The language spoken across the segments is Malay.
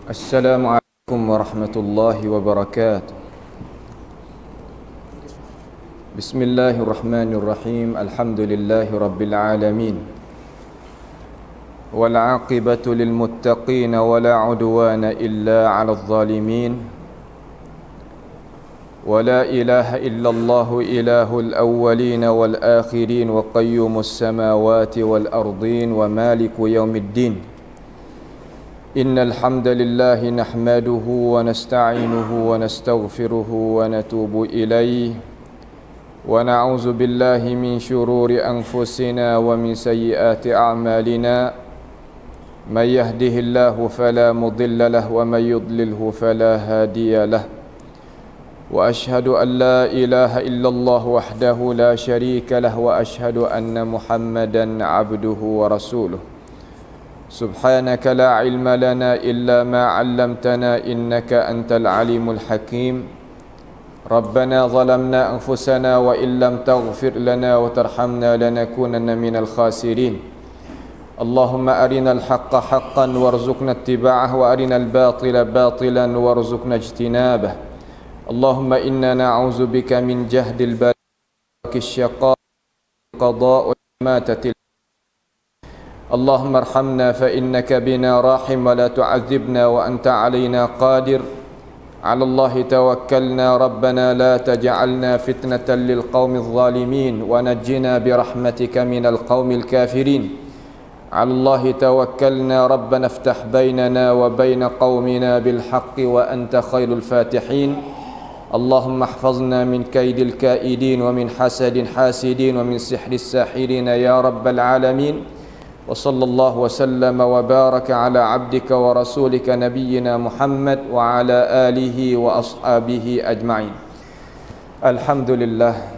Assalamualaikum warahmatullahi wabarakatuh. Bismillahirrahmanirrahim. Alhamdulillahi rabbil alamin. Wal 'aqibatu lil muttaqin wa la 'udwana illa 'alal zalimin. Wa la ilaha illallah ilahul awwalin wal akhirin wa qayyumus samawati wal ardin wa maliku yaumiddin. Innal hamdalillah nahmaduhu wa nasta'inuhu wa nastaghfiruhu wa natubu ilayhi wa na'udzu billahi min shururi anfusina wa min sayyiati a'malina may yahdihillahu fala mudilla lahu wa may yudlilhu fala hadiya lahu wa ashhadu an la ilaha illallah wahdahu la syarika lahu wa ashhadu anna Muhammadan 'abduhu wa rasuluh. Subhanaka la ilma lana illa ma 'allamtana innaka antal alimul hakim. Rabbana zalamna anfusana wa illam taghfir lana wa tarhamna lanakunanna minal khasirin. Allahumma arinal haqqa haqqan warzuqna ittiba'ah wa arinal batila batilan warzuqna ijtinabah. Allahumma inna na'udzu bika min jahdil balaki syaqaa qada'u matatil. اللهم ارحمنا فإنك بنا راحم ولا تعذبنا وأنت علينا قادر. على الله توكلنا ربنا لا تجعلنا فتنة للقوم الظالمين ونجنا برحمتك من القوم الكافرين. على الله توكلنا ربنا افتح بيننا وبين قومنا بالحق وأنت خير الفاتحين. اللهم احفظنا من كيد الكائدين ومن حسد حاسدين ومن سحر الساحرين يا رب العالمين. وصلى الله وسلم وبارك على عبدك ورسولك نبينا محمد وعلى آله وأصحابه أجمعين. Alhamdulillah,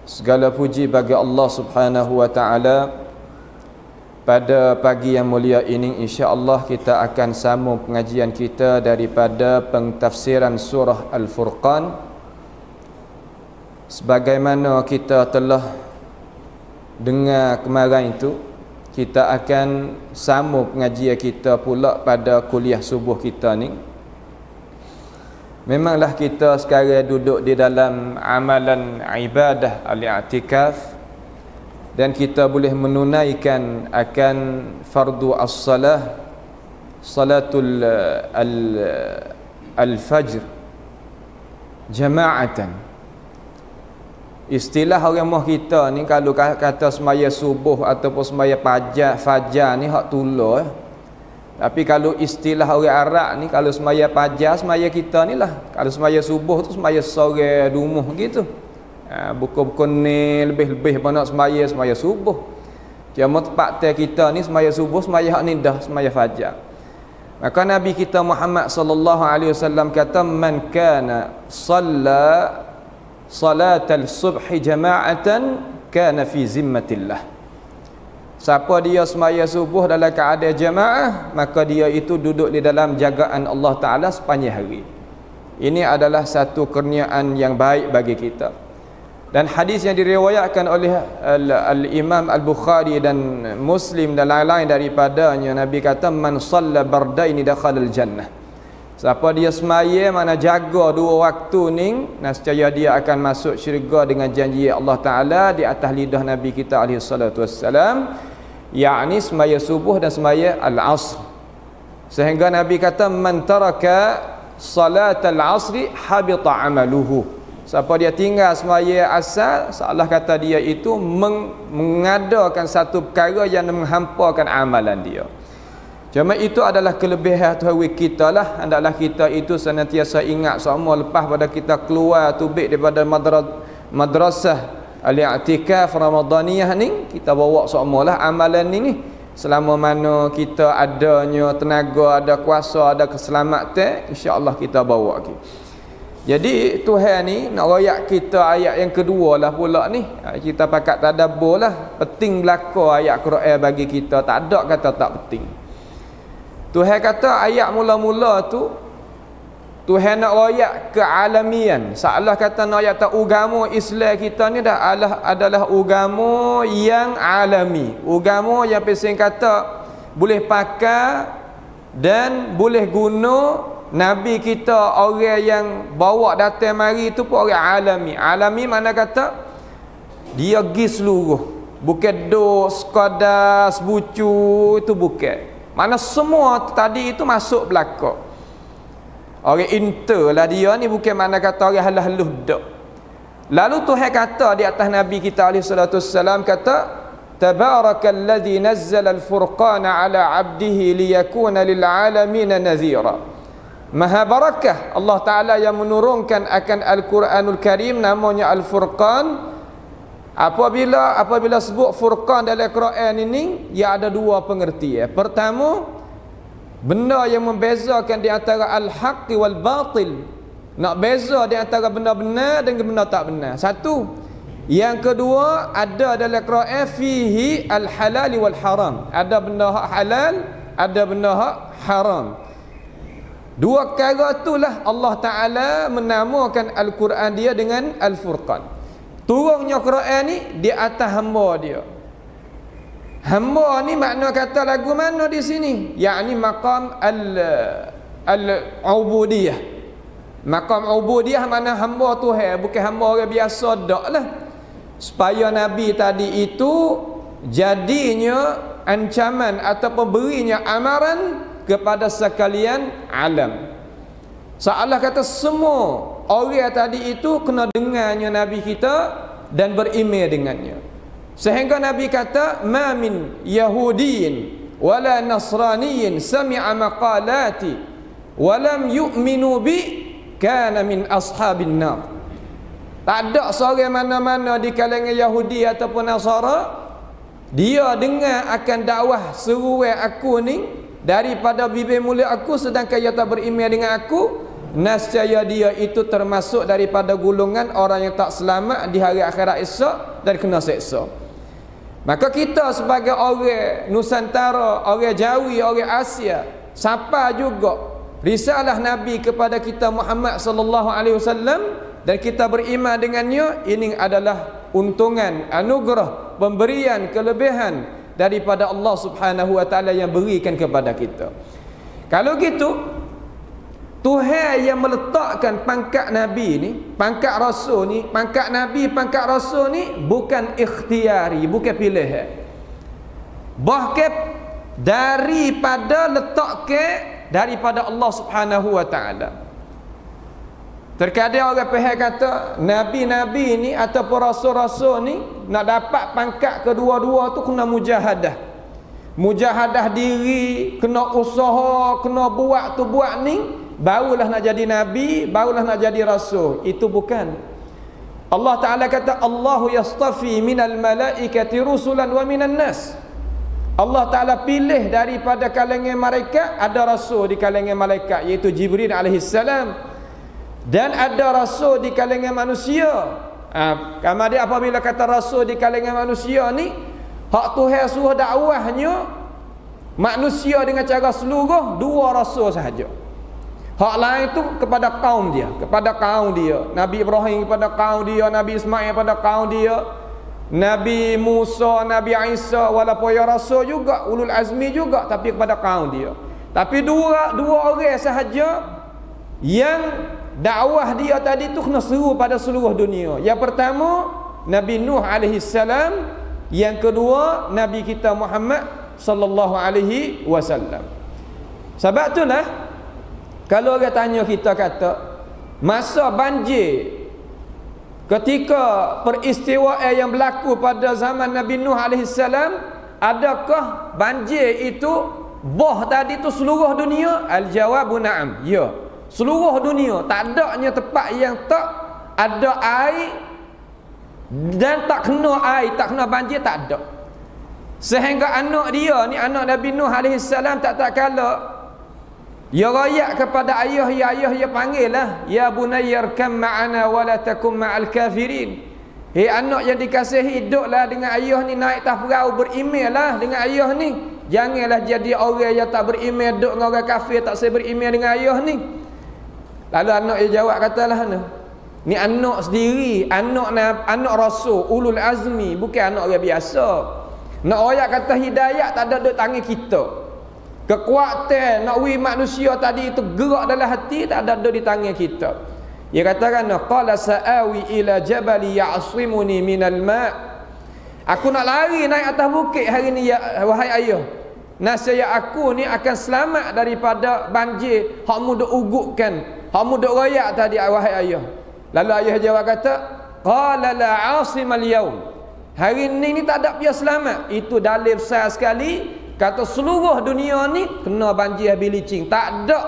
segala puji bagi Allah Subhanahu wa taala. Pada pagi yang mulia ini insya-Allah kita akan sambung pengajian kita daripada pentafsiran surah Al-Furqan. Sebagaimana kita telah dengar kemarin itu, kita akan sambung pengajian kita pula pada kuliah subuh kita ni. Memanglah kita sekarang duduk di dalam amalan ibadah al-i'tikaf dan kita boleh menunaikan akan fardu as-salah, salatul al-fajr jama'atan. Istilah orang mah kita ni kalau kata semaya subuh ataupun semaya fajar ni hak tula. Tapi kalau istilah orang Arab ni kalau semaya fajar semaya kita ni lah. Kalau semaya subuh tu semaya sore dumuh gitu. Buku-buku ni lebih-lebih banyak semaya subuh. Cuma tempat kita ni semaya subuh semaya hak ni dah semaya fajar. Maka Nabi kita Muhammad sallallahu alaihi wasallam kata man kana shalla salatal subhi jama'atan kana fi zimmatillah. Siapa dia semaya subuh dalam keadaan jamaah, maka dia itu duduk di dalam jagaan Allah Ta'ala sepanjang hari. Ini adalah satu kurniaan yang baik bagi kita. Dan hadis yang diriwayatkan oleh Al-Imam Al-Bukhari dan Muslim dan lain-lain daripadanya, Nabi kata man shalla bardaini dakhalal jannah. Siapa dia semaya mana jaga dua waktu ni, nescaya dia akan masuk syurga dengan janji Allah Ta'ala di atas lidah Nabi kita alaihi salatu wassalam, yakni semaya subuh dan semaya al-asr. Sehingga Nabi kata man taraka salat al-asri habita amaluhu. Siapa dia tinggal semaya asar, seolah kata dia itu mengadakan satu perkara yang menghampakan amalan dia. Cuma itu adalah kelebihan Tuhan kita lah. Hendaklah kita itu senantiasa ingat semua lepas pada kita keluar tubik daripada madrasah al-i'tikaf Ramadaniyah ni, kita bawa semua lah amalan ni. Selama mana kita adanya tenaga, ada kuasa, ada keselamatan, insya-Allah kita bawa lagi. Jadi Tuhan ni nak royak kita ayat yang kedua lah pula ni. Kita pakat tadabbur lah. Penting belaka ayat Quran bagi kita. Tak ada kata tak penting. Tuhan kata ayat mula-mula tu Tuhan nak royak kealamian. Seolah kata nak royak agama Islam kita ni adalah agama yang alami. Agama yang pesing kata boleh pakai dan boleh guna Nabi kita orang yang bawa datang mari tu pun orang alami. Alami mana kata dia pergi seluruh, bukan duk sekadar sebucu, itu bukan. Mana semua tadi itu masuk belakang. Orang inter lah dia ni, bukan mana kata orang halah-haluh dak. Lalu Tuhan kata di atas Nabi kita alaihi salatu wassalam, kata Tabarakalladzi nazzala al-furqana ala 'abdihi liyakuna lil 'alamin nadhira. Maha barakah Allah Taala yang menurunkan akan Al-Quranul Karim, namanya Al-Furqan. Apabila sebut furqan dalam Quran ini, ia ada dua pengertian. Pertama, benda yang membezakan di antara al-haq wal batil. Nak beza di antara benda benar dan benda tak benar. Satu. Yang kedua, ada dalam Quran fihi al-halal wal haram. Ada benda hak halal, ada benda hak haram. Dua perkara itulah Allah Taala menamakan Al-Quran dia dengan Al-Furqan. Turunnya Quran ni di atas hamba dia. Hamba ni makna kata lagu mana di sini? Yakni maqam al-ubudiyah. Maqam ubudiyah mana hamba Tuhan, bukan hamba orang biasa dak lah. Supaya Nabi tadi itu jadinya ancaman atau pemberinya amaran kepada sekalian alam. Seolah kata semua orang tadi itu kena dengarnya Nabi kita dan beriman dengannya. Sehingga Nabi kata, ma min yahudiyin wala nasraniyin sami'a maqalati walam yu'minu bi kana min ashabin nar. Tak ada seorang mana-mana di kalangan Yahudi ataupun Nasara dia dengar akan dakwah seruan aku ni daripada bibir mulut aku, sedangkan ia tak beriman dengan aku, nescaya dia itu termasuk daripada golongan orang yang tak selamat di hari akhirat esok dan kena seksa. Maka kita sebagai orang Nusantara, orang Jawi, orang Asia, siapa juga risalah Nabi kepada kita Muhammad sallallahu alaihi wasallam dan kita beriman dengannya, ini adalah untungan, anugerah, pemberian, kelebihan daripada Allah Subhanahu wa taala yang berikan kepada kita. Kalau gitu, Tuhan yang meletakkan pangkat Nabi ni, pangkat Rasul ni, pangkat Nabi, pangkat Rasul ni bukan ikhtiari, bukan pilihan. Bahkan daripada letakkan daripada Allah Subhanahu wa taala. Terkadang orang pihak kata Nabi-Nabi ni ataupun Rasul-Rasul ni nak dapat pangkat kedua-dua tu kena mujahadah. Mujahadah diri, kena usaha, kena buat tu buat ni, barulah nak jadi Nabi, barulah nak jadi Rasul. Itu bukan. Allah Ta'ala kata Allahu yastafi minal malaikati rusulan wa minan nas. Allah Ta'ala pilih daripada kalangan malaikat, ada Rasul di kalangan malaikat, iaitu Jibril alaihissalam. Dan ada Rasul di kalangan manusia. Kemudian apabila kata Rasul di kalangan manusia ni, hak Tuhan suruh dakwahnya manusia dengan cara seluruh, dua Rasul sahaja. Hak lain tu kepada kaum dia, kepada kaum dia. Nabi Ibrahim kepada kaum dia, Nabi Ismail kepada kaum dia, Nabi Musa, Nabi Isa, walaupun ya Rasul juga, ulul azmi juga, tapi kepada kaum dia. Tapi dua orang sahaja yang dakwah dia tadi tu kena seru pada seluruh dunia. Yang pertama Nabi Nuh alaihi salam, yang kedua Nabi kita Muhammad sallallahu alaihi wasallam. Sebab itulah kalau orang tanya kita kata masa banjir, ketika peristiwaan yang berlaku pada zaman Nabi Nuh alaihi salam, adakah banjir itu bah tadi tu seluruh dunia? Al-jawabu na'am, ya. Seluruh dunia, tak adanya tempat yang tak ada air dan tak kena air, tak kena banjir, tak ada. Sehingga anak dia ni, anak Nabi Nuh alaihi salam, tak kala dia rayak kepada ayah, ya ayah, dia panggil lah, ya bunayyarkam ma'ana wa la takum ma'al kafirin. Hei anak yang dikasihi, hiduplah dengan ayah ni, naik atas perahu, beriman lah dengan ayah ni. Janganlah jadi orang yang tak beriman, duduk dengan orang kafir, tak saya beriman dengan ayah ni. Lalu anak dia jawab, katalah ni anak sendiri, anak Rasul, ulul azmi, bukan anak orang biasa. Nak orang kata hidayah tak ada duduk tangan kita. Kekuatan nak wi manusia tadi itu gerak dalam hati tak ada di tangan kita. Dia katakan qala sa'awi ila jabali ya'simuni minal ma'. Aku nak lari naik atas bukit hari ni ya, wahai ayah. Nasaya aku ni akan selamat daripada banjir hak mu duk ugukkan, hak mu duk royak tadi wahai ayah. Lalu ayah jawab kata qala la 'asimal yaum. Hari ni tak ada dia selamat. Itu dalil besar sekali kata seluruh dunia ni kena banjir bilicing. Tak ada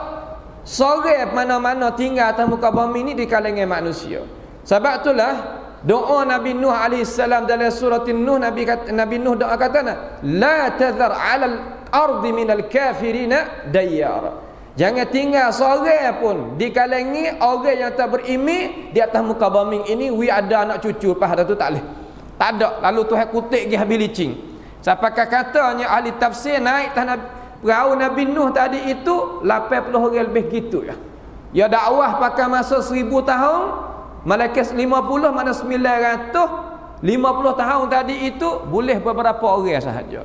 seorang mana-mana tinggal atas muka bumi ni di kalangan manusia. Sebab itulah doa Nabi Nuh AS dalam surah Nuh, Nabi Nuh doa kata la tadhar 'alal ardi minal kafirina dayyara. Jangan tinggal seorang pun di kalangan orang yang tak beriman di atas muka bumi ini wi ada anak cucu lepas dah tu tak boleh. Tak ada. Lalu Tuhan kutik pergi habis licing. Sampai katanya ahli tafsir naik tanah perahu Nabi Nuh tadi itu 80 orang lebih gitu ya. Ya dakwah pakai masa 1000 tahun, malaikat 50 mana 900, 50 tahun tadi itu boleh beberapa orang sahaja.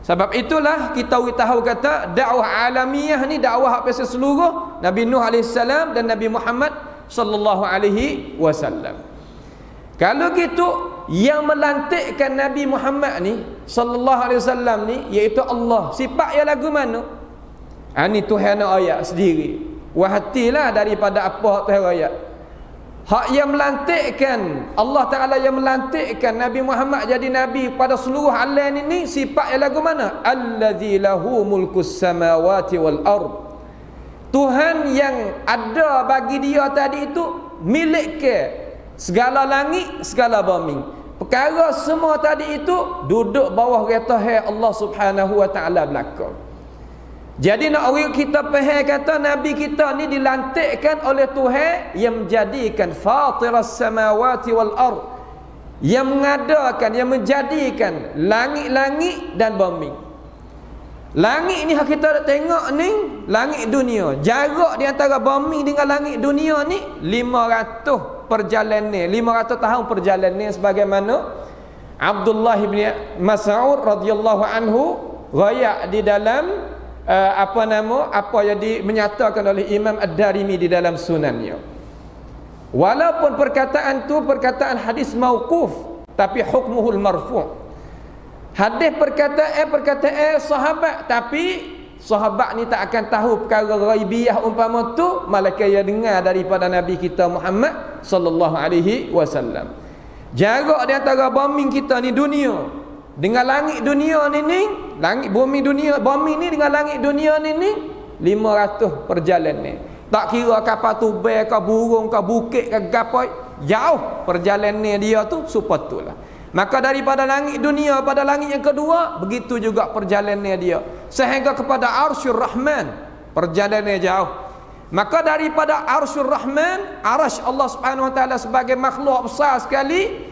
Sebab itulah kita tahu kata dakwah alamiah ni dakwah apa seluruh Nabi Nuh AS dan Nabi Muhammad sallallahu alaihi wasallam. Kalau gitu yang melantikkan Nabi Muhammad ni sallallahu alaihi wasallam ni iaitu Allah. Sifat yang lagu mana? Ni Tuhan ayat sendiri. Wahatilah daripada apa Tuhan ayat. Hak yang melantikkan Allah Taala yang melantikkan Nabi Muhammad jadi nabi pada seluruh alam ini sifat yang lagu mana? Allazi lahu mulkus samawati wal ard. Tuhan yang ada bagi dia tadi itu milik ke segala langit, segala bumi. Perkara semua tadi itu duduk bawah Tuhan Allah Subhanahu wa taala belaka. Jadi nak orang kita faham kata nabi kita ni dilantikkan oleh Tuhan yang menjadikan fatiras samawati wal ard, yang mengadakan, yang menjadikan langit-langit dan bumi. Langit ni kita tengok ni langit dunia. Jarak di antara bumi dengan langit dunia ni 500 perjalanan, 500 tahun perjalanan, sebagaimana Abdullah bin Mas'ud radhiyallahu anhu riwayat di dalam apa yang menyatakan oleh Imam Ad-Darimi di dalam sunannya. Walaupun perkataan tu perkataan hadis mauquf, tapi hukmuhul marfu'. Hadis perkataan sahabat, tapi sahabat ni tak akan tahu perkara ghaibiyah umpama tu malaikat yang dengar daripada Nabi kita Muhammad sallallahu alaihi wasallam. Jarak di antara bumi kita ni dunia dengan langit dunia ni langit bumi dunia, bumi ni dengan langit dunia ni 500 perjalanan. Tak kira kapal tubai ke burung ke bukit ke gapai, jauh perjalanan dia tu sepatutlah. Maka daripada langit dunia pada langit yang kedua, begitu juga perjalanan dia sehingga kepada Arsyur Rahman, perjalanan jauh. Maka daripada Arsyur Rahman, arasy Allah Subhanahu wa taala sebagai makhluk besar sekali,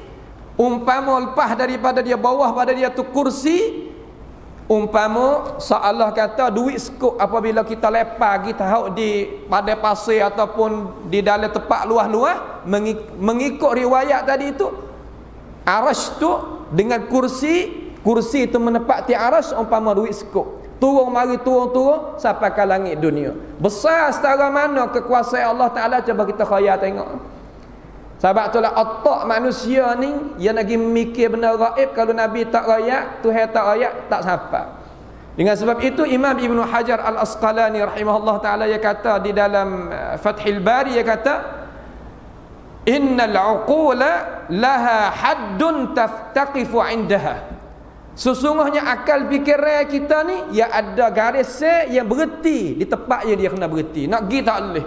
umpama lepas daripada dia bawah pada dia tu kursi, umpama seolah kata duit sekuk apabila kita lepas kita tahu di pada pasir ataupun di dalam tempat luas-luas, mengikut riwayat tadi itu arasy tu dengan kursi itu menepati arasy umpama duit sekuk. Turun mari turun sampai ke langit dunia. Besar setara mana kekuasaan Allah Taala, cuba kita khayal tengok. Sebab itulah otak manusia ni yang lagi mikir benda gaib, kalau Nabi tak rakyat, Tuhan tak rakyat, tak sampai. Dengan sebab itu Imam Ibn Hajar Al-Asqalani rahimahullah ta'ala dia kata di dalam Fathil Bari, dia kata innal uqula laha haddun taftaqifu indaha. Sesungguhnya akal fikiran kita ni ya ada garis yang berhenti di tempat yang dia kena berhenti. Nak pergi tak boleh.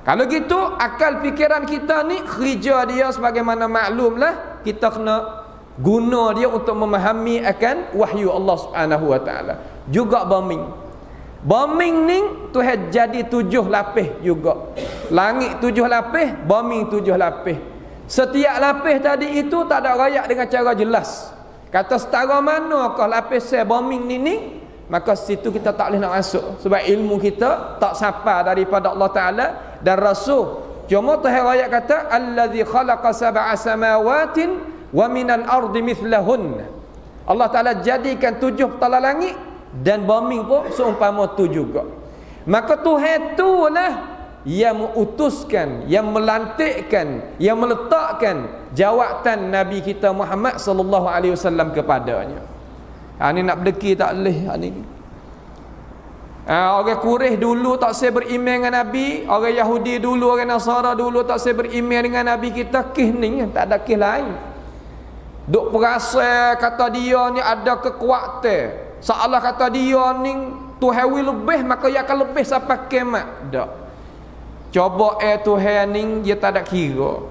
Kalau gitu akal fikiran kita ni kerja dia sebagaimana maklumlah, kita kena guna dia untuk memahami akan wahyu Allah Subhanahu wa taala. Juga bombing ni Tuhan jadi 7 lapis juga. Langit 7 lapis, bombing 7 lapis. Setiap lapis tadi itu tak ada rayak dengan cara jelas. Kata setara manakah lapis bombing ni, maka situ kita tak boleh nak masuk sebab ilmu kita tak sampai daripada Allah Taala dan Rasul. Cuma Tuhan ayat kata allazi khalaqa sab'a samawatin wa minal ardi mithlahun. Allah Taala jadikan 7 petala langit dan bombing pun seumpama tu juga. Maka Tuhan itulah yang mengutuskan, yang melantikkan, yang meletakkan jawatan Nabi kita Muhammad sallallahu alaihi wasallam kepadanya. Ni nak berdeki tak boleh ni. Orang Quraisy dulu tak saya beriman dengan Nabi, orang Yahudi dulu, orang Nasara dulu tak saya beriman dengan Nabi kita. Kih ni tak ada kih lain. Duk perasa kata dia ni ada kekuatan, seolah kata dia ni Tuhan lebih, maka ia akan lebih sampai kiamat. Tak. Coba Tuhan ni dia tak ada kira.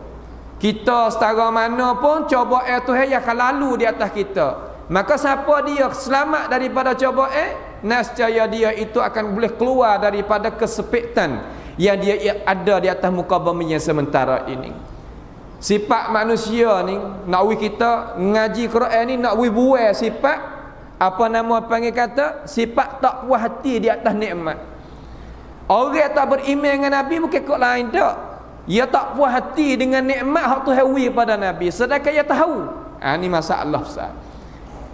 Kita setara mana pun coba Tuhan ia akan lalu di atas kita. Maka siapa dia selamat daripada cobaan, nescaya dia itu akan boleh keluar daripada kesepitan yang dia ada di atas muka bumi yang sementara ini. Sifat manusia ni nak kita ngaji Quran ni nak buai sifat apa nama panggil kata sifat tak puas hati di atas nikmat. Orang tak beriman dengan Nabi bukan kok lain tak. Ia tak puas hati dengan nikmat hak Tuhan wi pada Nabi sedangkan ia tahu. Ni masalah besar.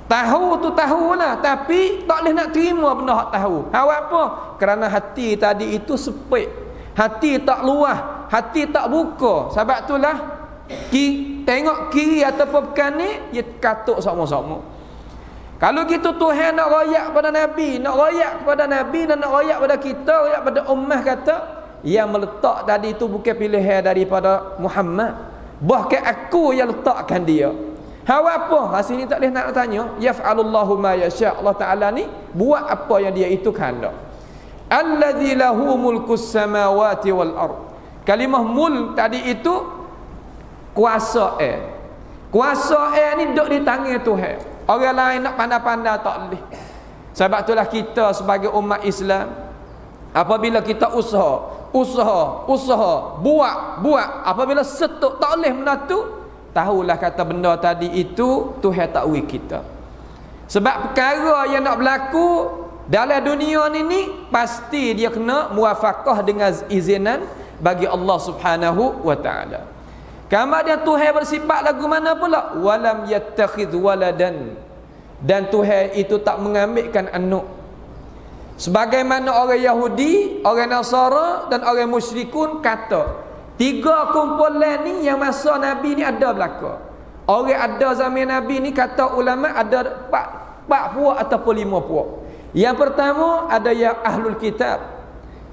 Tahu tu tahulah, tapi tak boleh nak terima benda hak tahu. Apa? Kerana hati tadi itu sempit. Hati tak luah, hati tak buka. Sebab itulah tengok kiri ataupun bukan ni, dia katuk sama-sama. Kalau gitu Tuhan nak royak pada Nabi, nak royak kepada Nabi dan nak royak pada kita, royak pada ummah kata, yang meletak tadi itu bukan pilihan daripada Muhammad. Bahkan aku yang letakkan dia. Apa? Sini tak boleh nak tanya. Yaf'alullahu ma yasha. Allah Ta'ala ni buat apa yang dia itu kehendak. Allazi lahu mulkus samawati wal ard. Kalimah mul tadi itu kuasa Kuasa ni duduk di tangan Tuhan. Orang lain nak pandai-pandai tak boleh. Sebab itulah kita sebagai umat Islam, apabila kita usaha, buat, apabila setuk tak boleh benda tu, tahulah kata benda tadi itu Tuhan tak wi kita. Sebab perkara yang nak berlaku dalam dunia ni pasti dia kena muwafaqah dengan izinan bagi Allah Subhanahu wa taala. Kemudian Tuhan bersifat lagu mana pula? Walam yattakhidh waladan. Dan Tuhan itu tak mengambilkan anak. Sebagaimana orang Yahudi, orang Nasara dan orang musyrikun kata, tiga kumpulan ni yang masa Nabi ni ada belaka. Orang ada zaman Nabi ni kata ulama ada 4 puak ataupun 5 puak. Yang pertama ada yang ahlul kitab.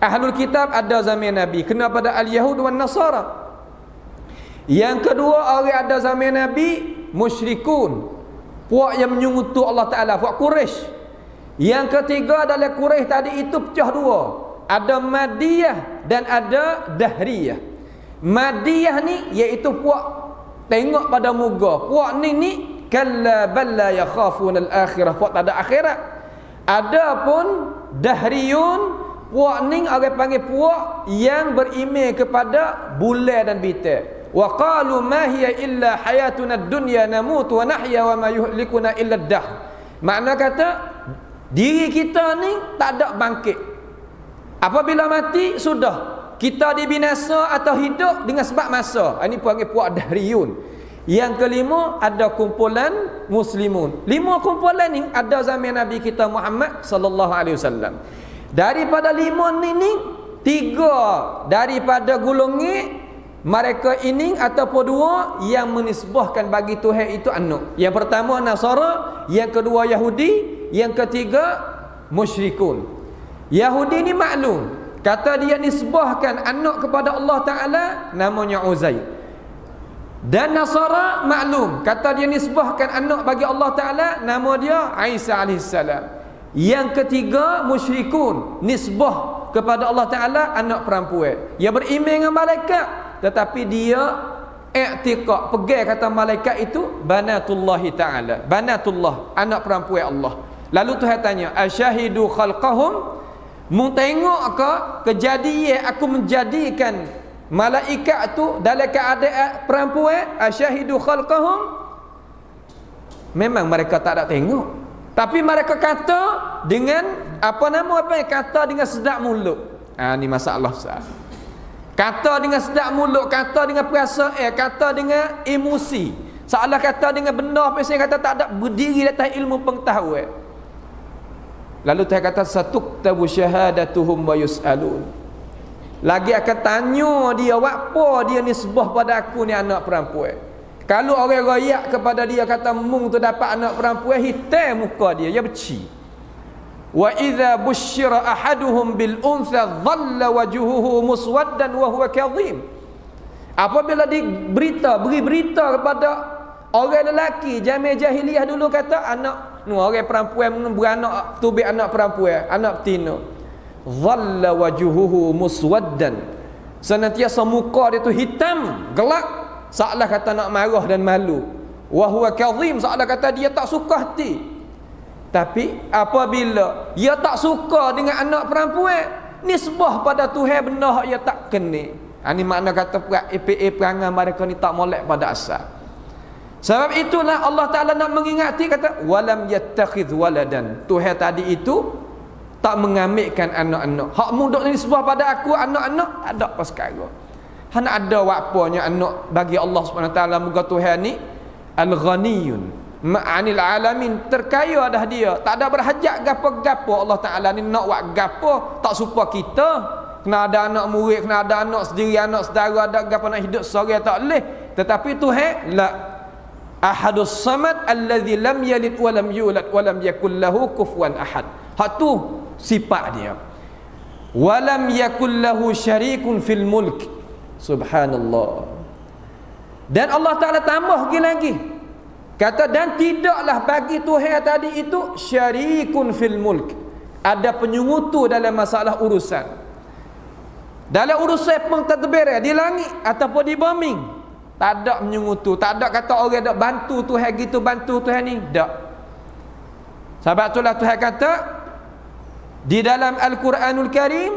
Ahlul kitab ada zaman Nabi, kena pada al-Yahud wan Nasara. Yang kedua orang ada zaman Nabi musyrikun, puak yang menyungutu Allah Ta'ala, puak Quraisy. Yang ketiga adalah Quraisy tadi itu pecah dua, ada Madiyah dan ada Dahriyah. Madiyah ni iaitu puak tengok pada muka, puak ni kalla balla yakhafun al-akhirah, puak tak ada akhirat. Adapun Dahriyun, puak ni orang panggil puak yang beriman kepada bulan dan bintang. Wa qalu ma hiya illa hayatuna ad-dunya namutu wa nahya wa ma yuhlikuna illa ad-dahr. Makna kata diri kita ni tak ada bangkit. Apabila mati sudah, kita dibinasa atau hidup dengan sebab masa. Ini panggil puak Dahriyun. Yang kelima ada kumpulan muslimun. 5 kumpulan ni ada zaman Nabi kita Muhammad sallallahu alaihi wasallam. Daripada 5 ni 3 daripada golongan mereka ini ataupun 2 yang menisbahkan bagi Tuhan itu anak. Yang pertama Nasara, yang kedua Yahudi, yang ketiga musyrikun. Yahudi ni maklum, kata dia nisbahkan anak kepada Allah Ta'ala namanya Uzair. Dan Nasara maklum, kata dia nisbahkan anak bagi Allah Ta'ala nama dia Isa AS. Yang ketiga musyrikun, nisbah kepada Allah Ta'ala anak perempuan. Dia beriman dengan malaikat, tetapi dia i'tiqad, pegang kata malaikat itu banatullahi ta'ala, banatullah, anak perempuan Allah. Lalu Tuhan tanya, asyahidu khalqahum, mu tengok ke kejadian aku menjadikan malaikat tu dalam keadaan perempuan? Asyahidu khalqahum, memang mereka tak ada tengok, tapi mereka kata dengan kata dengan sedap mulut. Ni masalah besar. Kata dengan sedap mulut, kata dengan perasaan, kata dengan emosi, seolah kata dengan benda apa yang kata tak ada berdiri atas ilmu pengetahuan. Lalu Tuhan kata satuktabu syahadatuhum wa yus'alun. Lagi akan tanya dia, apa dia nisbah pada aku ni anak perempuan. Kalau orang royak kepada dia kata mung tu dapat anak perempuan, hitam muka dia, dia benci. Wa idza busyira ahaduhum bil untha dhalla wajhuhu muswaddan wa huwa kadhim. Apabila beri berita kepada orang lelaki zaman jahiliah dulu kata anak orang perempuan beranak tubik anak perempuan, anak betina. Dhalla wajhuhu muswaddan. Senantiasa muka dia tu hitam, gelap, seolah kata nak marah dan malu. Wa huwa kadhim, seolah kata dia tak suka hati. Tapi apabila dia tak suka dengan anak perempuan, nisbah pada Tuhan benda dia tak kena. Ini makna kata perangai mereka ni tak molek pada asal. Sebab itulah Allah Ta'ala nak mengingati kata walam yattakhidh waladan. Tuhan tadi itu tak mengambilkan anak-anak. Hak muduk ni sebab pada aku anak-anak ada apa sekarang. Hana ada wapanya anak bagi Allah Subhanahu Wa Taala. Moga Tuhan ni al-ghaniyun ma'anil alamin, terkaya dah dia. Tak ada berhajat gapo-gapo. Allah Taala ni nak buat gapo tak suka kita. Kena ada anak murid, kena ada anak sendiri, anak saudara, ada gapo nak hidup seorang tak boleh. Tetapi Tuhan la ahadus samad alladzi lam yalid wa lam yulad wa lam yakul lahu kufuwan ahad. Hak tu sifat dia. Walam yakul lahu syarikun fil mulk. Subhanallah. Dan Allah Ta'ala tambah lagi kata dan tidaklah bagi Tuhan tadi itu syarikun fil mulk, ada penyungutu dalam masalah urusan, dalam urusan pentadbir di langit ataupun di bumi. Tak ada menyungutu, tak ada kata orang nak bantu Tuhan gitu, bantu Tuhan ni, tak. Sebab itulah Tuhan kata di dalam Al-Quranul Karim,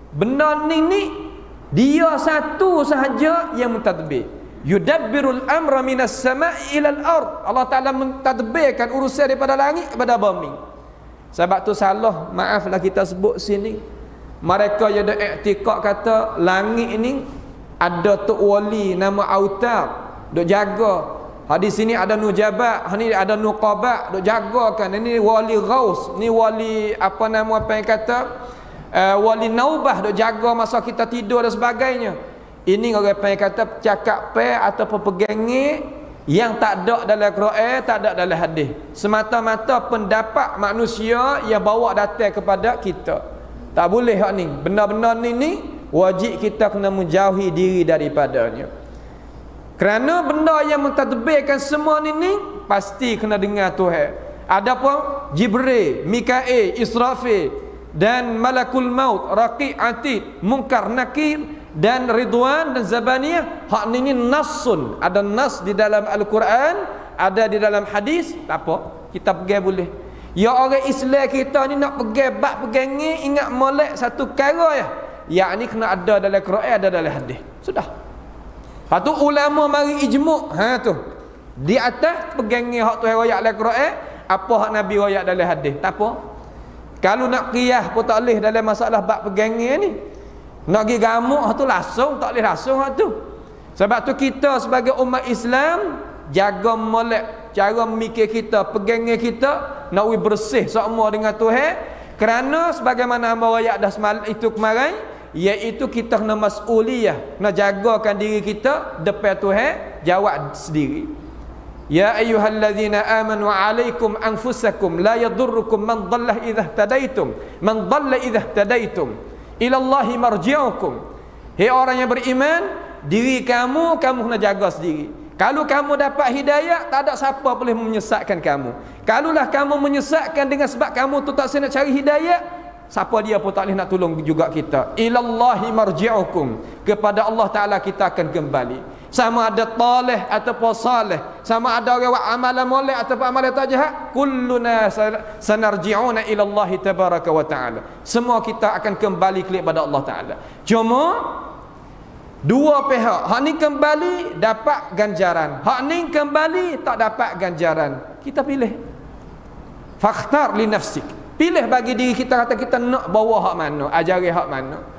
benda ni dia satu sahaja yang mentadbir. Yudabbirul amra minas sama'i ilal ard. Allah Ta'ala mentadbirkan urusan daripada langit kepada bumi. Sebab tu salah, maaflah kita sebut sini, mereka yang ada iktikad kata langit ini ada tok wali nama Autar duk jaga. Di sini ada nujabat, ni ada nuqabat duk jagakan. Ini wali ghaus, ni wali apa nama apa yang kata wali naubah duk jaga masa kita tidur dan sebagainya. Ini orang apa yang kata cakap ataupun pegangi yang tak ada dalam Quran, tak ada dalam hadis. Semata-mata pendapat manusia yang bawa datang kepada kita. Tak boleh hak ni. Benda-benda ni wajib kita kena menjauhi diri daripadanya. Kerana benda yang mentadbirkan semua ni pasti kena dengar Tuhan. Adapun Jibril, Mikail, Israfil dan Malakul Maut, Raqib, Atid, Munkar, Nakir dan Ridwan dan Zabaniyah, hak ni nasun, ada nas di dalam Al-Quran, ada di dalam hadis. Tak apa, kita pegang boleh. Ya orang Islam kita ni nak pegang bab pegangi, ingat molek satu perkara ya. Yakni kena ada dalam Quran, ada dalam hadis. Sudah. Lepas tu ulama mari ijmu', tu. Di atas pegangi hak Tuhan royak dalam Quran, apa hak Nabi royak dalam hadis. Tak apa. Kalau nak qiyas pun tak boleh dalam masalah bab pegangi ni. Nak pergi gamuk tu langsung, tak boleh langsung hak tu. Sebab tu kita sebagai umat Islam jaga molek cara mikir kita, pegangi kita nak bersih semua dengan Tuhan. Kerana sebagaimana hamba royak dah itu kemarin, iaitu kita kena mas'uliyah, nak jagakan diri kita depan Tuhan, jawab sendiri. Ya ayyuhallazina amanu alaikum anfusakum la yadurrukum man dhalla idza ihtadaitum man dhalla idza ihtadaitum ila Allahi marji'ukum. Hei orang yang beriman, diri kamu kena jaga sendiri. Kalau kamu dapat hidayah, tak ada siapa boleh menyesatkan kamu. Kalulah kamu menyesatkan dengan sebab kamu tu tak nak cari hidayah, siapa dia pun tak boleh nak tolong juga kita. Ilallahi marji'ukum, kepada Allah Ta'ala kita akan kembali. Sama ada talih ataupun salih, sama ada orang buat amalan molek ataupun amalan tak jahat, kulluna sanarji'una ilallahi tabaraka wa ta'ala. Semua kita akan kembali kepada Allah Ta'ala. Cuma dua pihak, hak ni kembali dapat ganjaran, hak ni kembali tak dapat ganjaran. Kita pilih. Fakhtar li nafsik. Pilih bagi diri kita, kata kita nak bawa hak mana, ajari hak mana.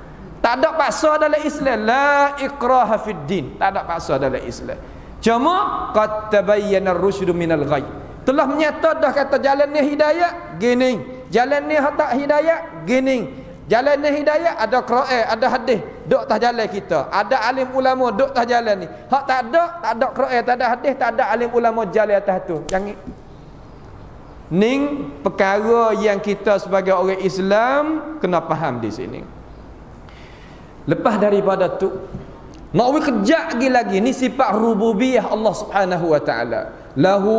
Tak ada paksa dalam Islam. La ikraha fid din. Tak ada paksa dalam Islam. Cuma qad tabayyana ar-rusydu minal ghayy. Telah menyata dah kata jalan ni hidayah gini, jalan ni hak tak hidayah gini. Jalan ni hidayah ada Quran, ada hadis, duk atas jalan kita. Ada alim ulama duk atas jalan ni. Hak tak ada Quran, tak ada hadis, tak ada alim ulama jalan atas tu. Jangan ning perkara yang kita sebagai orang Islam kena faham di sini. Lepas daripada tu nak kejak lagi ni sifat rububiyah Allah Subhanahu wa taala. Lahu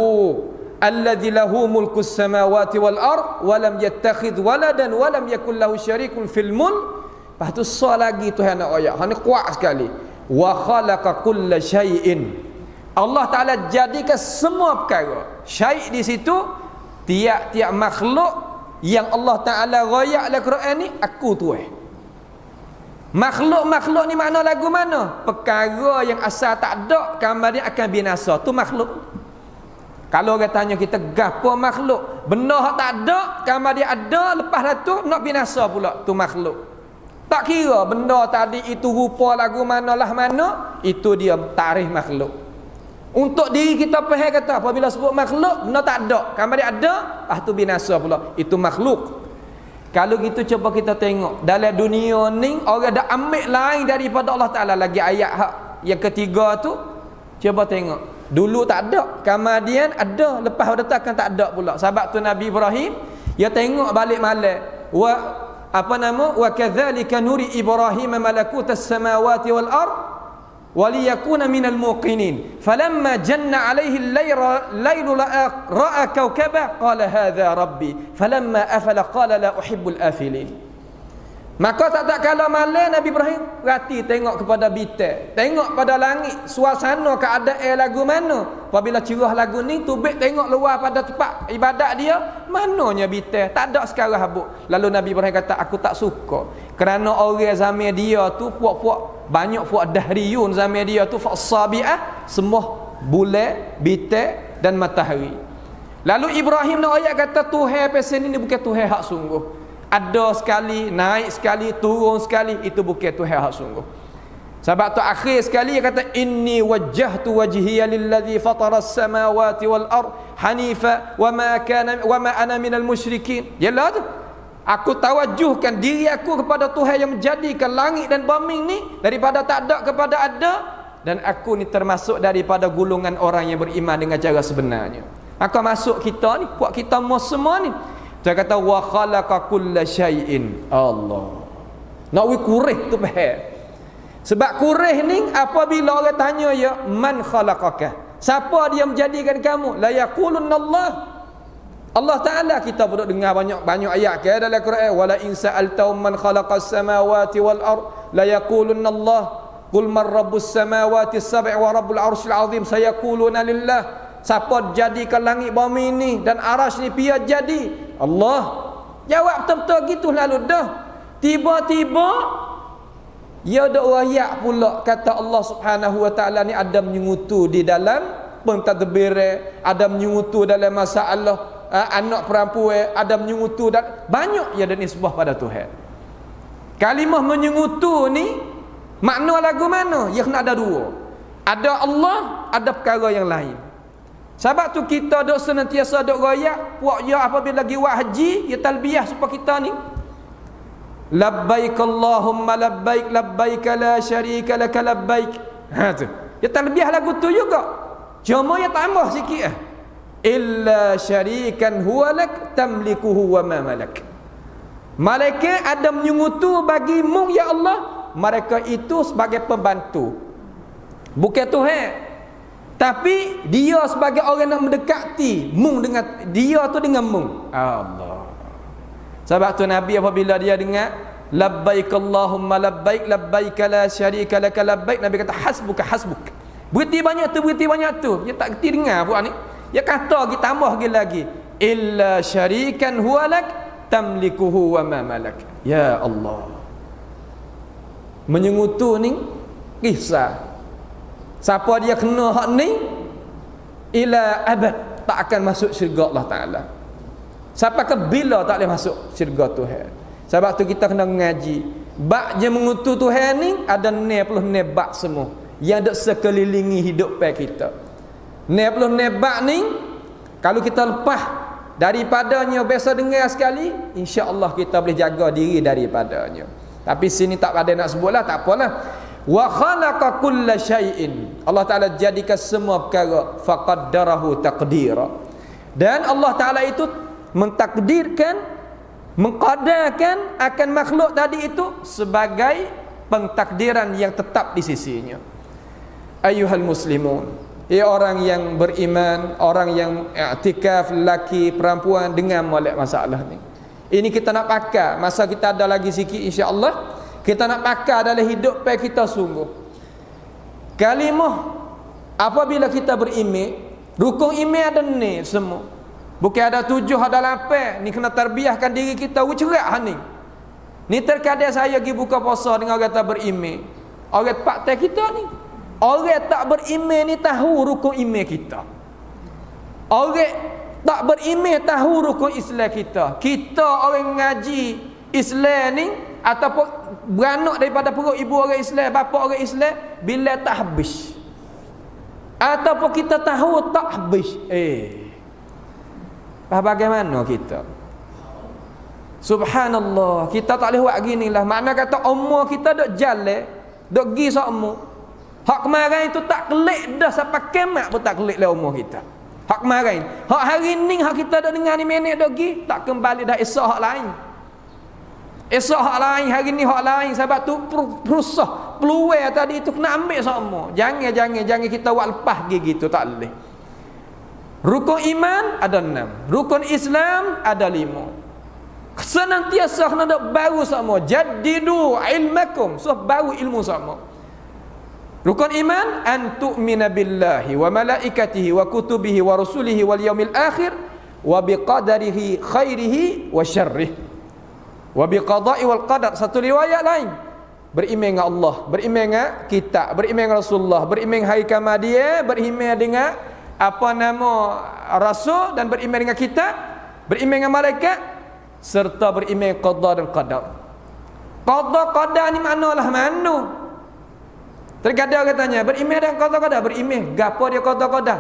alladzi lahu mulkus samawati wal ard wa lam yattakhidh waladan wa lam yakul lahu syarikun fil mulk. Lepas tu lagi Tuhan nak ayat. Hang kuat sekali. Wa khalaqa kulla syai'in. Allah Taala jadikan semua perkara. Syai' di situ tiap-tiap makhluk yang Allah Taala royak dalam Quran ni aku Tuhan. Makhluk-makhluk ni makna lagu mana? Perkara yang asal tak ada kemudian akan binasa. Tu makhluk. Kalau orang tanya kita gapo makhluk? Benda hak tak ada kemudian ada lepas tu nak binasa pula. Tu makhluk. Tak kira benda tadi itu rupa lagu manalah mana, itu dia tarikh makhluk. Untuk diri kita faham kata apabila sebut makhluk benda tak ada kemudian ada tu binasa pula. Itu makhluk. Kalau gitu coba kita tengok dalam dunia ni orang dah ambil lain daripada Allah Ta'ala. Lagi ayat hak yang ketiga tu coba tengok. Dulu tak ada kemudian ada, lepas dah takkan tak ada pula. Sebab tu Nabi Ibrahim dia tengok balik malam wa kadzalika nuri Ibrahim malakutas samawati wal ard waliyakuna minal muqinin falamma janna alaihi al-lailu ra'a kawkaba qala hadha rabbi falamma afala qala la uhibbul afilin. Maka tak kala malam Nabi Ibrahim perhati tengok kepada bintang, tengok pada langit, suasana keadaan lagu mana. Apabila cerah lagu ni tubik tengok luar pada tempat ibadat dia, mananya bintang tak ada sekarang habuk. Lalu Nabi Ibrahim kata aku tak suka kerana orang zaman dia tu puak-puak banyak puak dahriyun zaman dia tu sabiah semua bulan, bintang dan matahari. Lalu Ibrahim nak ayat kata Tuhan pasal ni bukan Tuhan hak sungguh. Ada sekali, naik sekali, turun sekali, itu bukan Tuhan hak sungguh. Sebab tu akhir sekali dia kata inni wajjahtu wajhiya lillazi fataras samawati wal ard hanifa wa ma ana minal musyrikin. Yalah tu. Aku tawajuhkan diri aku kepada Tuhan yang menjadikan langit dan bumi ni daripada tak ada kepada ada, dan aku ni termasuk daripada golongan orang yang beriman dengan cara sebenarnya. Maka masuk kita ni, buat kita semua ni. Dia kata wa khalaqa kulla syai'in. Allah. Nak kurih tu faham. Sebab kurih ni apabila orang tanya ya man khalaqaka? Siapa dia menjadikan kamu? La yaqulunna Allah. Allah Taala kita perlu dengar banyak ayat ke dalam Quran wala in sa'altahum man khalaqas samawati wal ard la yaqulunna Allah qul man rabbus samawati sab'i wa rabbul arsyil azim sayaquluna lillah. Siapa jadikan langit bumi ni dan arasy ni pia jadi? Allah. Jawab betul-betul gitu lalu dah. Tiba-tiba ya ada ayat pula kata Allah Subhanahu wa taala ni ada menyungutu di dalam pentadbir, ada menyungutu dalam masalah anak perempuan, ada menyungutu dan banyak ya dan nisbah pada Tuhan. Kalimah menyungutu ni makna lagu mana? Ya kena ada dua. Ada Allah, ada perkara yang lain. Sebab tu kita duk senantiasa duk royak puak ya apabila lagi buat haji ya talbiyah supaya kita ni labbaik Allahumma labbaik labbaik la syarika lak labbaik. Ha tu. Ya talbiyah lagu tu juga. Cuma ya tambah sikit illa syarikan huwa lak tamlikuhu wa ma malak. Malaikat ada menyungutu bagi mu ya Allah, mereka itu sebagai pembantu. Bukan Tuhan. Tapi dia sebagai orang nak mendekati mung dengan dia tu dengan mung. Allah. Sebab tu Nabi apabila dia dengar labbaik Allahumma labbaik labbaik la syarika lak labbaik, Nabi kata hasbuka hasbuk. Berhenti banyak tu. Dia tak kerti dengar buat ni. Dia kata kita tambah lagi illa syarikan huwa lak tamlikuhu wa ma malak. Ya Allah. Menyungutu ni kisah. Siapa dia kena hak ni ila abad tak akan masuk syurga Allah Taala. Sampai ke bila tak boleh masuk syurga Tuhan. Sebab tu kita kena mengaji. Bak je mengutu Tuhan ni ada 90 bak semua yang ada sekelilingi hidup kita. 90 bak ni kalau kita lepas daripadanya biasa dengar sekali, insya-Allah kita boleh jaga diri daripadanya. Tapi sini tak ada nak sebutlah, tak apalah. Wa khalaqa kulla syai'in, Allah Taala jadikan semua perkara, faqaddarahu taqdira. Dan Allah Taala itu mentakdirkan, mengqadarkan akan makhluk tadi itu sebagai pentakdiran yang tetap di sisinya. Ayyuhal muslimun, ya orang yang beriman, orang yang i'tikaf, lelaki, perempuan, dengan molek masalah ni. Ini kita nak pakai masa kita ada lagi sikit, insya-Allah kita nak pakai dalam hidup kita sungguh. Kalimah apabila kita beriman, rukun iman ada ni semua. Bukan ada 7, ada 8. Ni kena terbiahkan diri kita cerak ni. Ni terkadang saya pergi buka puasa dengan orang tak beriman. Orang paktai kita ni, orang tak beriman ni tahu rukun iman kita. Orang tak beriman tahu rukun Islam kita. Kita orang ngaji Islam ni ataupun beranak daripada perut ibu orang Islam, bapa orang Islam, bila tak habis ataupun kita tahu tak habis, bagaimana kita? Subhanallah, kita tak boleh buat gini lah. Makna kata umur kita duk jalan, duk pergi sokmu. Hak kemarin itu tak kelik dah sampai kiamat pun tak kelik lah umur kita. Hak kemarin, hak hari ni hak kita duk dengar ni minit duk pergi, tak kembali dah esok hak lain. Esok hak lain, hari ni hak lain. Sebab tu perusaha peluang tadi itu kena ambil semua. Jangan kita buat lepas gitu, tak boleh. Rukun iman ada 6, rukun Islam ada 5. Senantiasa kena ada baru semua. Jaddidu ilmakum, so baru ilmu semua. Rukun iman, an tu'mina billahi wa malaikatihi wa kutubihi wa rusulihi wal yaumil akhir wa biqadarihi khairihi wa syarrih wa biqada'i wal qadar. Satu riwayat lain, beriman dengan Allah, beriman dengan kitab, beriman dengan Rasulullah, beriman dengan hari kiamat dia, beriman dengan apa nama rasul, dan beriman dengan kitab, beriman dengan malaikat, serta beriman qada dan qadar. Qada qadar ni maknalah mana? Terkadang katanya beriman dengan qada qadar, beriman gapo dia qada qadar?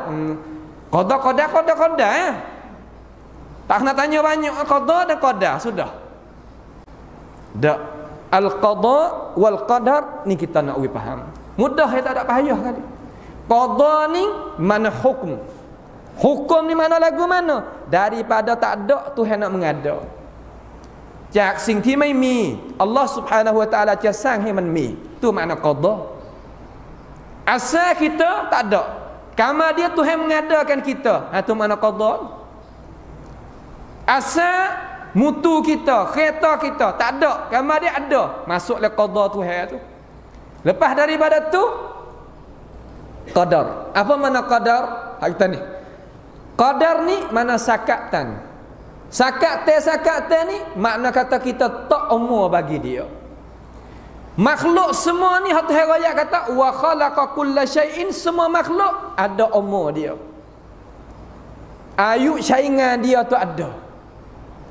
Qada qadar. Tak nak tanya banyak, qada dan qadar sudah. Dak al-qada wal qadar ni kita nak faham. Mudah, ya, tak ada payah kali. Qada ni mana hukum. Hukum ni mana lagu mana? Daripada tak ada Tuhan nak mengada. จากสิ่งที่ไม่มี Allah Subhanahu wa taala จะสร้างให้มันมี tu makna qada. Asal kita tak ada, kama dia Tuhan mengadakan kita, tu makna qada. Asal mutu kita, kereta kita tak ada, kama dia ada, masuklah qada Tuhan tu. Lepas daripada tu qadar. Apa makna qadar? Kita ni qadar ni mana sakatan. Sakatan ni makna kata kita tak umur bagi dia. Makhluk semua ni hati raya kata wa khalaqa kulla syai'in, semua makhluk ada umur dia. Ayu saingan dia tu ada.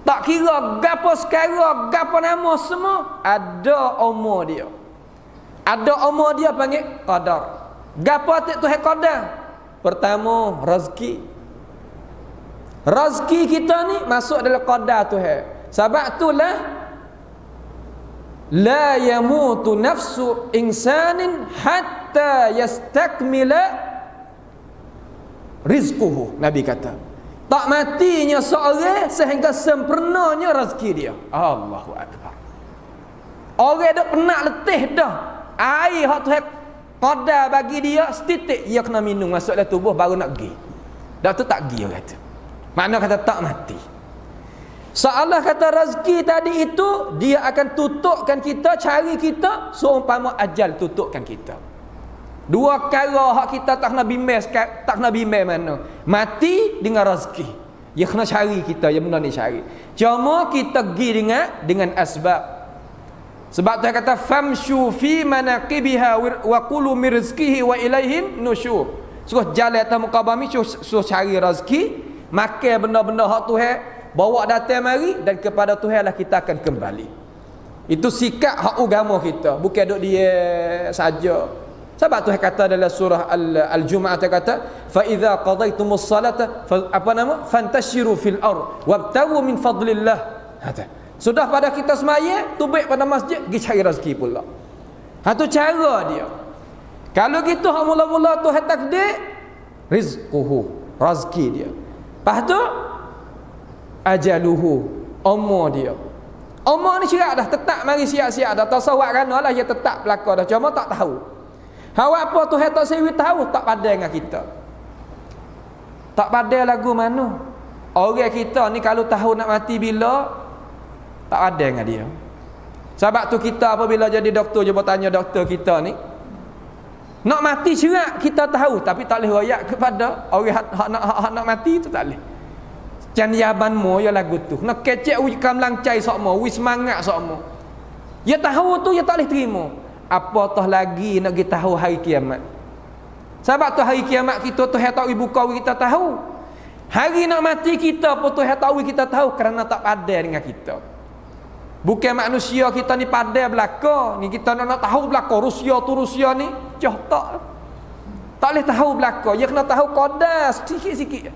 Tak kira gapo sekarang, gapo nama, semua ada umur dia. Ada umur dia panggil qadar. Gapo Tuhan qadar? Pertama, rezeki. Rezeki kita ni masuk dalam qadar Tuhan. Sebab itulah la yamutu nafsu insanin hatta yastakmila rizquhu. Nabi kata, tak matinya seorang sehingga sempurnanya rezeki dia. Allahu akbar. Orang dah penat letih dah. Air hak Tuhan qadar bagi dia setitik, dia kena minum masuk dalam tubuh baru nak pergi. Dah tu tak pergi, dia kata. Makna kata tak mati. Seolah kata rezeki tadi itu dia akan tutupkan kita, cari kita seumpama ajal tutupkan kita. Dua perkara hak kita tak nak bimbang mana. Mati dengan rezeki. Dia kena cari kita, yang benda ni cari. Cuma kita pergi dengan asbab. Sebab tu kata famshu fi manaqibiha wa qulu min rizqihi wa ilaihin nusyur. Suruh jalan atas muka bumi, suruh cari rezeki, makan benda-benda hak Tuhan, bawa datang mari, dan kepada Tuhan lah kita akan kembali. Itu sikap hak agama kita, bukan duk dia saja. Sebab tu kata dalam surah Al-Jumu'ah kata fa idza qadaytumus salata fantashiru fil ard wabtagu min fadlillah. Sudah pada kita semaya, tubik pada masjid, pergi cari rezeki pula. Tu cara dia. Kalau gitu hak mula-mula tu hak takdir rizquhu, rezeki dia. Lepas tu ajaluhu, umur dia. Umur ni syirak dah, tetap mari siap-siap dah. Tasawwur kerana lah dia tetap berlaku dah. Cuma tak tahu. Hawak apa tu hak tak sewi tahu, tak pandai dengan kita. Tak pandai lagu mana. Orang kita ni kalau tahu nak mati bila, tak pandai dengan dia. Sebab tu kita apabila jadi doktor, je bertanya doktor kita ni, nak mati syirak kita tahu, tapi tak boleh royak kepada orang hak nak mati tu tak boleh. Janyaban mo ya lagu tu. Nak kecek wi kamlang cai sokmo, wi semangat sokmo. Ya tahu tu ya tak boleh terima. Apa toh lagi nak kita tahu hari kiamat. Sebab tu hari kiamat kita tu tak buka kita tahu. Hari nak mati kita pun tu tahu kita tahu kerana tak pandai dengan kita. Bukan manusia kita ni pandai belaka, ni kita nak tahu belaka Rusia tu Rusia ni, jauh tak. Tak boleh tahu belaka, dia kena tahu qadar sikit-sikit.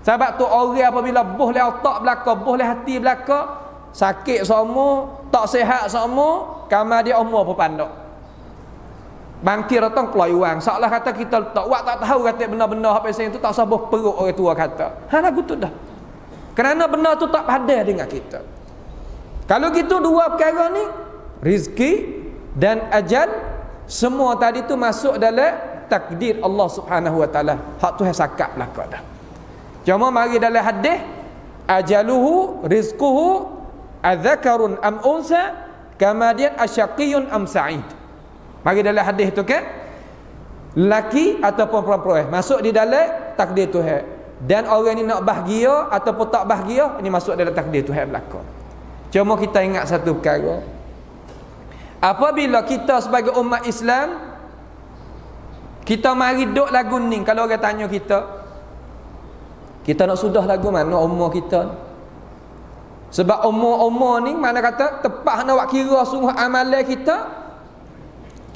Sebab tu orang apabila boleh otak belaka, boleh hati belaka, sakit semua, tak sihat semua, kamar dia umur pun pandai. Bangkit datang keluar wang. Seolah kata kita tak buat tak tahu kata benar-benar apa yang tu tak sabah perut orang tua kata. Lagu tu dah. Kerana benar tu tak pandai dengan kita. Kalau gitu dua perkara ni, rizki dan ajal, semua tadi tu masuk dalam takdir Allah Subhanahu wa taala. Hak tu sakap belaka dah. Cuma mari dalam hadis ajaluhu rizquhu adzakarun am unsa kemudian asyaqiyun am sa'id. Mari dalam hadis tu kan lelaki ataupun perempuan masuk di dalam takdir Tuhan. Dan orang ni nak bahagia ataupun tak bahagia, ini masuk dalam takdir Tuhan belaka. Cuma kita ingat satu perkara. Apabila kita sebagai umat Islam kita mari duk lagu ni, kalau orang tanya kita nak sudah lagu mana umur kita ni? Sebab umur ni mana kata tepat nak buat kira sungguh amalan kita,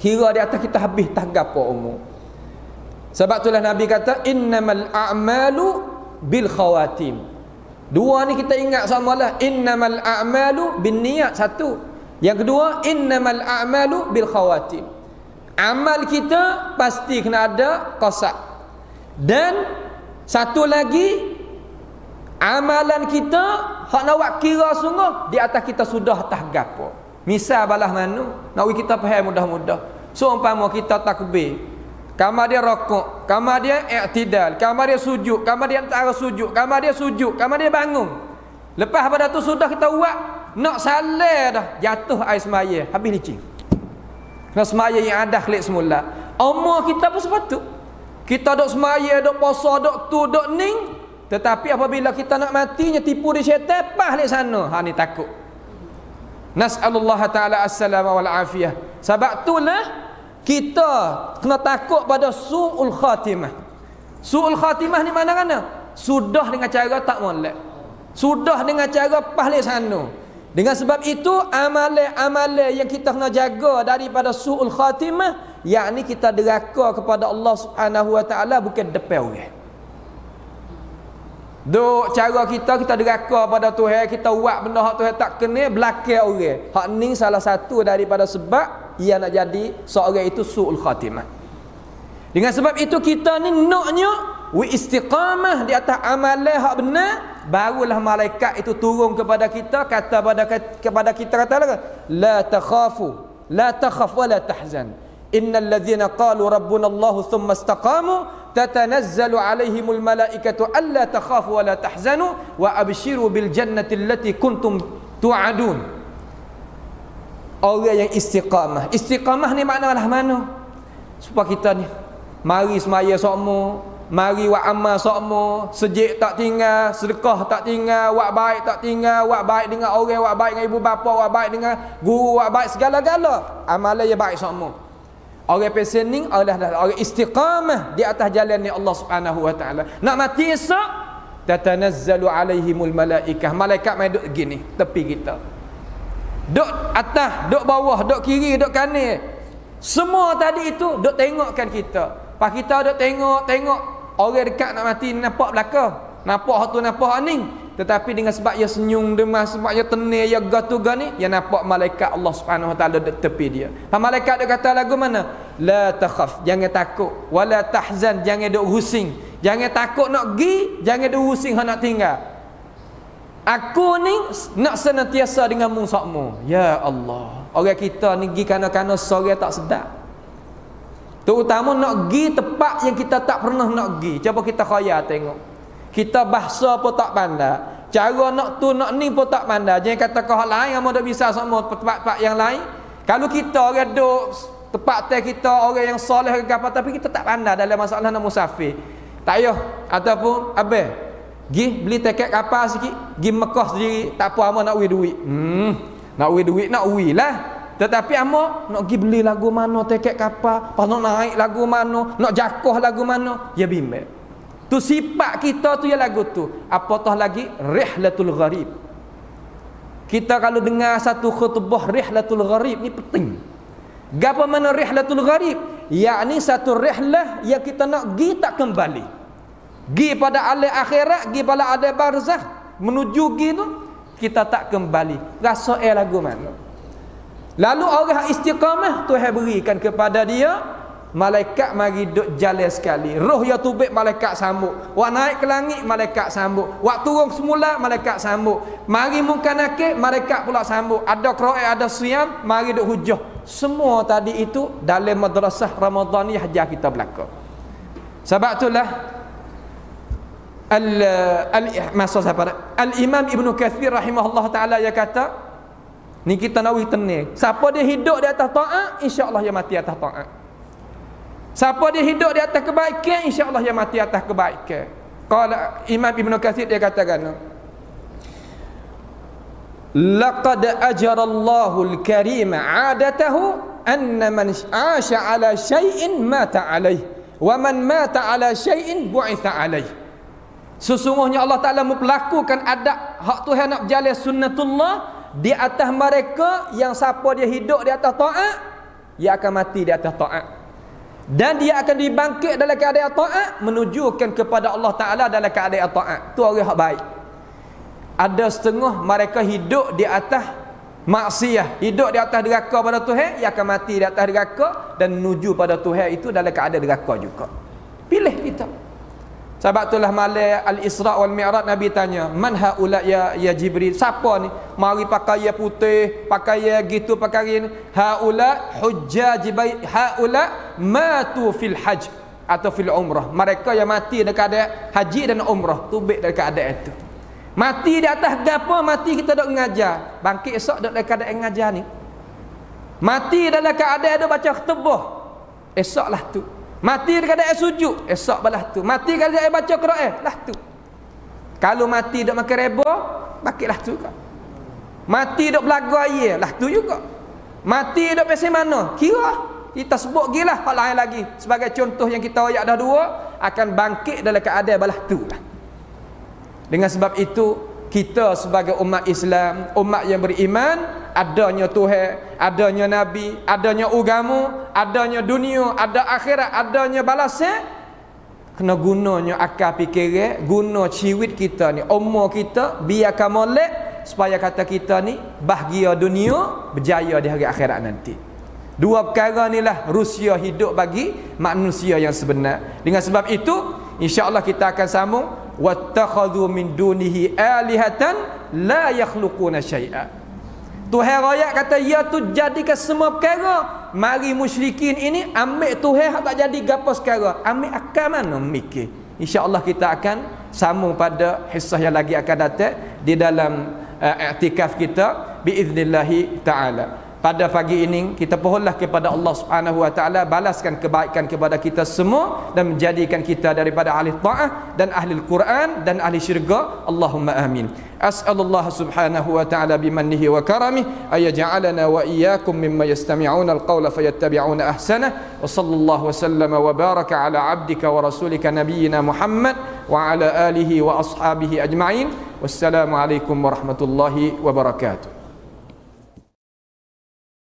kira di atas kita habis tak gapo umur. Sebab itulah Nabi kata innamal a'malu bil khawatim. Dua ni kita ingat samalah, innamal a'malu bin niat satu. Yang kedua innamal a'malu bil khawatim. Amal kita pasti kena ada qasak. Dan satu lagi amalan kita hak nak buat kira sungguh di atas kita sudah atas gapo. Misal balah manu nak kita faham mudah-mudah. So umpama kita takbir, kamar dia rokok, kamar dia i'tidal, kamar dia sujud, kamar dia antara sujud, kamar dia sujud, kamar dia bangun. Lepas pada tu sudah kita buat nak salah dah, jatuh air semaya, habis licin. Kena semaya yang ada klik semula. Umur kita pun sepatut. Kita duk semaya, duk puasa, duk tu, duk ning, tetapi apabila kita nak matinya tipu di syaitan, balik sana. Ha ni takut. Nas'alullah ta'ala as-salama wal afiyah. Sebab itulah kita kena takut pada su'ul khatimah. Su'ul khatimah ni mana-mana? Sudah dengan cara tak molek. Sudah dengan cara balik sana. Dengan sebab itu amalan-amalan yang kita kena jaga daripada su'ul khatimah, yakni kita deraka kepada Allah Subhanahu wa taala bukan depan orang. Duk cara kita deraka pada Tuhan, kita buat benda hak Tuhan tak kena belakang orang. Hak ni salah satu daripada sebab ia nak jadi seorang itu su'ul khatimah. Dengan sebab itu kita ni naknya istiqamah di atas amalan hak benar, barulah malaikat itu turun kepada kita, kata kepada kita katalah la takhafu, la takhaf wa la tahzan. Innal ladzina qalu rabbuna Allah thumma istaqamu tatanazzalu alaihimul malaikatu alla takhafu wa la tahzanu wa abshiru bil jannati allati kuntum tu'adun. Orang yang istiqamah. Istiqamah ni maknalah mana? Supaya kita ni mari semaya sokmo, mari buat amal sokmo, sejik tak tinggal, sedekah tak tinggal, buat baik tak tinggal, buat baik dengan orang, buat baik dengan ibu bapa, buat baik dengan guru, buat baik segala-gala. Amalan yang baik sokmo. Orang pesening adalah orang istiqamah di atas jalan ni Allah Subhanahu wa taala. Nak mati esok tatanazzalu alaihimul malaikah. Malaikat mai duk gini tepi kita. Duk atas, duk bawah, duk kiri, duk kanan. Semua tadi itu duk tengokkan kita. Pas kita duk tengok orang dekat nak mati nampak belakang, nampak hak tu nampak aning, tetapi dengan sebab ia senyum demas, sebab ia tenir, ia gatuga ni, ia nampak malaikat Allah Subhanahu Wa Taala duk tepi dia. Pas malaikat dia kata lagu mana? La takhaf, jangan takut, wala tahzan, jangan duk rusing. Jangan takut nak pergi, jangan duk rusing hak nak tinggal. Aku ni nak senantiasa denganmu sakmu. Ya Allah. Orang kita ni pergi kana-kana sore tak sedap. Terutama nak pergi tempat yang kita tak pernah nak pergi. Cuba kita khayal tengok. Kita bahasa pun tak pandai. Cara nak tu nak ni pun tak pandai. Jangan kata kau hal lain kamu dah bisa sama tempat-tempat yang lain. Kalau kita orang duk tempat kita orang yang soleh ke apa, tapi kita tak pandai dalam masalah nak musafir. Tak payah ataupun abang pergi beli tiket kapal sikit, pergi Mekah sendiri, tak apa amak nak wui duit. Nak wui duit nak wui lah. Tetapi amak nak pergi beli lagu mana tiket kapal, pas nak naik lagu mana, nak jakoh lagu mana, ya bimbang. Tu sifat kita tu ya lagu tu. Apatah lagi rihlatul gharib. Kita kalau dengar satu khutbah rihlatul gharib ni penting. Gapo mana rihlatul gharib? Yakni satu rihlah yang kita nak pergi tak kembali. Pergi pada alam akhirat, pergi pada alam barzakh, menuju pergi tu kita tak kembali. Rasa lagu mana? Lalu orang istiqamah Tuhan berikan kepada dia malaikat mari duk jalan sekali. Roh ya tubik malaikat sambut. Wak naik ke langit malaikat sambut. Wak turun semula malaikat sambut. Mari mungkin nakik malaikat pula sambut. Ada qiraat, ada siyam, mari duk hujah. Semua tadi itu dalam madrasah Ramadaniyah ajar kita belaka. Sebab itulah Al-Imam Ibn Kathir rahimahullah ta'ala dia kata, ni kita nak tenir. Siapa dia hidup di atas taat, insya-Allah dia mati atas taat. Siapa dia hidup di atas kebaikan, insya-Allah dia mati atas kebaikan. Qala Imam Ibn Kathir dia katakan, laqad ajara Allahu al-karim 'adatahu anna man 'asha 'ala shay'in mata 'alayh wa man mata 'ala shay'in bu'itha 'alayh. Sesungguhnya Allah Ta'ala memperlakukan adab hak Tuhan nak berjalan sunnatullah di atas mereka yang siapa dia hidup di atas taat, dia akan mati di atas taat. Dan dia akan dibangkit dalam keadaan taat, menunjukkan kepada Allah Ta'ala dalam keadaan taat. Tu orang yang baik. Ada setengah mereka hidup di atas maksiat, hidup di atas deraka pada Tuhan, dia akan mati di atas deraka dan menuju pada Tuhan itu dalam keadaan deraka juga. Pilih kita. Sebab itulah malam Al-Isra' wal Mi'raj Nabi tanya, man haula ya Jibril? Siapa ni? Mari pakai putih, pakai gitu, pakai ni. Haula hujjaj bait, haula matu fil hajj atau fil umrah. Mereka yang mati dalam keadaan haji dan umrah, tubik dalam keadaan itu. Mati di atas gapo? Mati kita dok ngajar. Bangkit esok dok dalam keadaan ngajar ni. Mati dalam keadaan dok baca khutbah. Esoklah tu. Mati dekat keadaan sujud, esok balah tu. Mati dekat keadaan baca Quran, lah tu. Kalau mati dok makan reba, bakitlah tu juga. Mati dok belaga air, lah tu juga. Mati dok pesen mana? Kira kita sebut gilah hal lain lagi sebagai contoh yang kita ayat dah dua akan bangkit dalam keadaan balah tu lah. Dengan sebab itu kita sebagai umat Islam, umat yang beriman, adanya Tuhan, adanya Nabi, adanya agama, adanya dunia, ada akhirat, adanya balasan, kena gunanya akal fikiran, guna ciwit kita ni, umur kita biarkan molek supaya kata kita ni bahagia dunia, berjaya di hari akhirat nanti. Dua perkara inilah Rusia hidup bagi manusia yang sebenar. Dengan sebab itu insya-Allah kita akan sambung wattakhadhu min dunihi alihatan la yakhluquna syai'a. Tuhan raya kata ya tu jadikan semua perkara. Mari musyrikin ini ambil Tuhan tak jadi gapo sekarang. Ambil akal mana mikir. Insya-Allah kita akan sambung pada hisah yang lagi akan datang di dalam i'tikaf kita biiznillah taala. Pada pagi ini kita pohonlah kepada Allah Subhanahu wa taala balaskan kebaikan kepada kita semua dan menjadikan kita daripada ahli taat dan ahli Al-Quran dan ahli syurga. Allahumma amin. As'alullah Subhanahu wa taala bimannihi wa karamih ay yaj'alana wa iyyakum mimma yastami'una al-qawla fayattabi'una ahsana. Wa sallallahu wa sallama wa baraka ala 'abdika wa rasulika nabiyyina Muhammad wa ala alihi wa ashabihi ajma'in. Wassalamu alaikum warahmatullahi wabarakatuh.